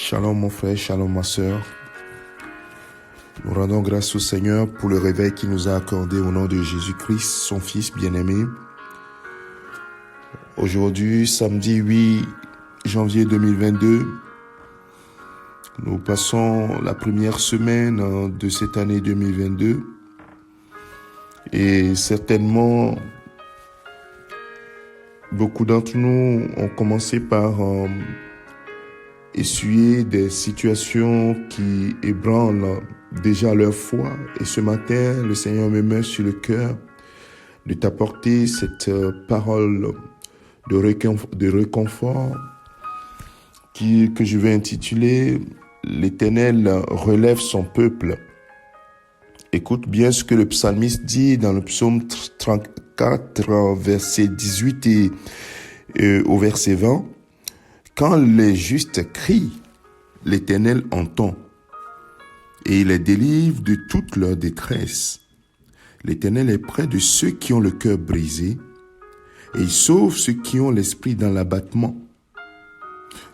Shalom mon frère, shalom ma sœur. Nous rendons grâce au Seigneur pour le réveil qu'il nous a accordé au nom de Jésus-Christ, son Fils bien-aimé. Aujourd'hui, samedi 8 janvier 2022, nous passons la première semaine de cette année 2022 et certainement beaucoup d'entre nous ont commencé par essuyer des situations qui ébranlent déjà leur foi. Et ce matin, le Seigneur me met sur le cœur de t'apporter cette parole de réconfort que je vais intituler « L'Éternel relève son peuple ». Écoute bien ce que le psalmiste dit dans le psaume 34, verset 18 et au verset 20. Quand les justes crient, l'Éternel entend et il les délivre de toute leur détresse. L'Éternel est près de ceux qui ont le cœur brisé et il sauve ceux qui ont l'esprit dans l'abattement.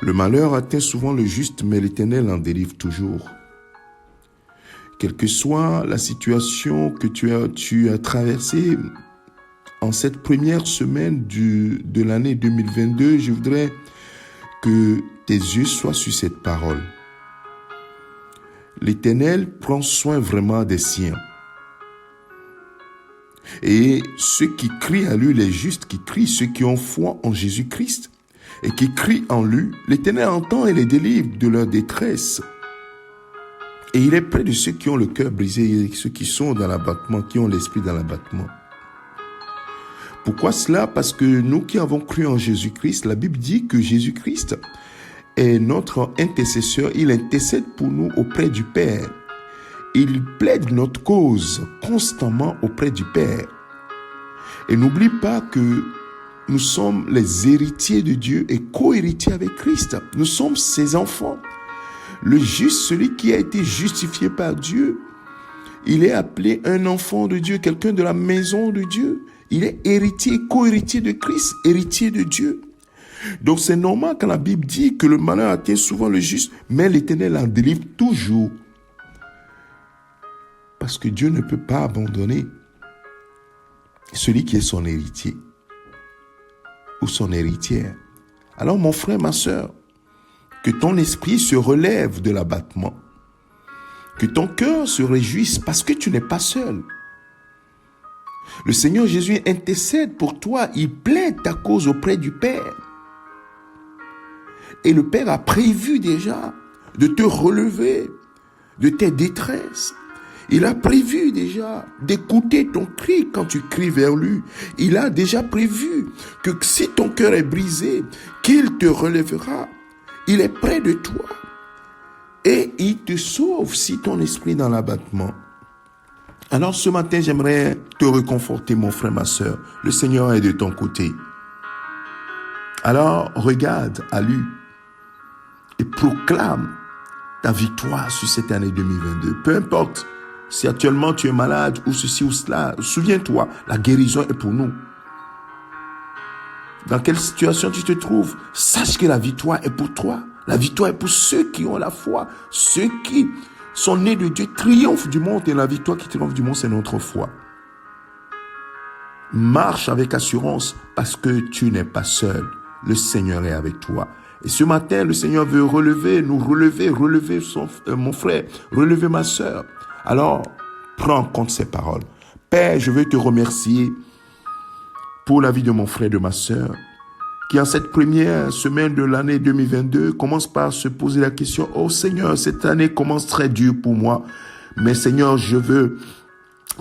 Le malheur atteint souvent le juste, mais l'Éternel en délivre toujours. Quelle que soit la situation que tu as traversée en cette première semaine de l'année 2022, je voudrais que tes yeux soient sur cette parole. L'Éternel prend soin vraiment des siens. Et ceux qui crient à lui, les justes qui crient, ceux qui ont foi en Jésus-Christ et qui crient en lui, l'Éternel entend et les délivre de leur détresse. Et il est près de ceux qui ont le cœur brisé et ceux qui sont dans l'abattement, qui ont l'esprit dans l'abattement. Pourquoi cela? Parce que nous qui avons cru en Jésus-Christ, la Bible dit que Jésus-Christ est notre intercesseur. Il intercède pour nous auprès du Père. Il plaide notre cause constamment auprès du Père. Et n'oublie pas que nous sommes les héritiers de Dieu et co-héritiers avec Christ. Nous sommes ses enfants. Le juste, celui qui a été justifié par Dieu, il est appelé un enfant de Dieu, quelqu'un de la maison de Dieu. Il est héritier, co-héritier de Christ, héritier de Dieu. Donc c'est normal quand la Bible dit que le malheur atteint souvent le juste, mais l'Éternel en délivre toujours. Parce que Dieu ne peut pas abandonner celui qui est son héritier ou son héritière. Alors mon frère, ma sœur, que ton esprit se relève de l'abattement, que ton cœur se réjouisse parce que tu n'es pas seul. Le Seigneur Jésus intercède pour toi, il plaide ta cause auprès du Père. Et le Père a prévu déjà de te relever de tes détresses. Il a prévu déjà d'écouter ton cri quand tu cries vers lui. Il a déjà prévu que si ton cœur est brisé, qu'il te relèvera. Il est près de toi. Et il te sauve si ton esprit est dans l'abattement. Alors ce matin, j'aimerais te réconforter, mon frère, ma sœur. Le Seigneur est de ton côté. Alors regarde à lui et proclame ta victoire sur cette année 2022. Peu importe si actuellement tu es malade ou ceci ou cela, souviens-toi, la guérison est pour nous. Dans quelle situation tu te trouves, sache que la victoire est pour toi. La victoire est pour ceux qui ont la foi, ceux qui sont nés de Dieu, triomphe du monde, et la victoire qui triomphe du monde, c'est notre foi. Marche avec assurance parce que tu n'es pas seul. Le Seigneur est avec toi. Et ce matin, le Seigneur veut relever mon frère, relever ma sœur. Alors, prends en compte ces paroles. Père, je veux te remercier pour la vie de mon frère et de ma sœur, qui en cette première semaine de l'année 2022 commence par se poser la question: oh Seigneur, cette année commence très dure pour moi, mais Seigneur, je veux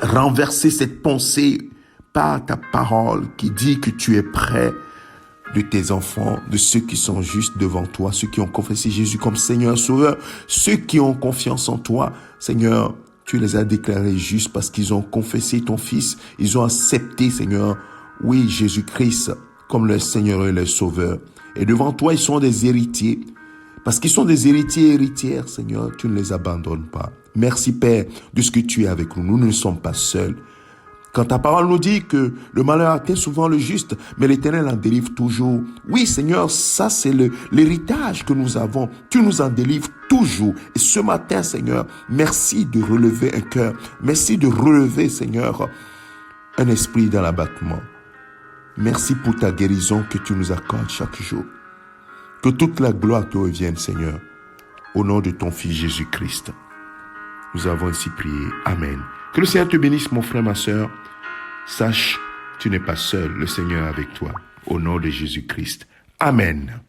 renverser cette pensée par ta parole qui dit que tu es près de tes enfants, de ceux qui sont justes devant toi, ceux qui ont confessé Jésus comme Seigneur Sauveur, ceux qui ont confiance en toi. Seigneur, tu les as déclarés justes parce qu'ils ont confessé ton Fils, ils ont accepté, Seigneur, oui, Jésus-Christ comme leur Seigneur et leur Sauveur. Et devant toi, ils sont des héritiers. Parce qu'ils sont des héritiers et héritières, Seigneur, tu ne les abandonnes pas. Merci, Père, de ce que tu es avec nous. Nous ne sommes pas seuls. Quand ta parole nous dit que le malheur atteint souvent le juste, mais l'Éternel en délivre toujours. Oui, Seigneur, ça c'est l'héritage que nous avons. Tu nous en délivres toujours. Et ce matin, Seigneur, merci de relever un cœur. Merci de relever, Seigneur, un esprit dans l'abattement. Merci pour ta guérison que tu nous accordes chaque jour. Que toute la gloire te revienne, Seigneur, au nom de ton Fils Jésus-Christ. Nous avons ainsi prié. Amen. Que le Seigneur te bénisse, mon frère, ma sœur. Sache, tu n'es pas seul. Le Seigneur est avec toi. Au nom de Jésus-Christ. Amen.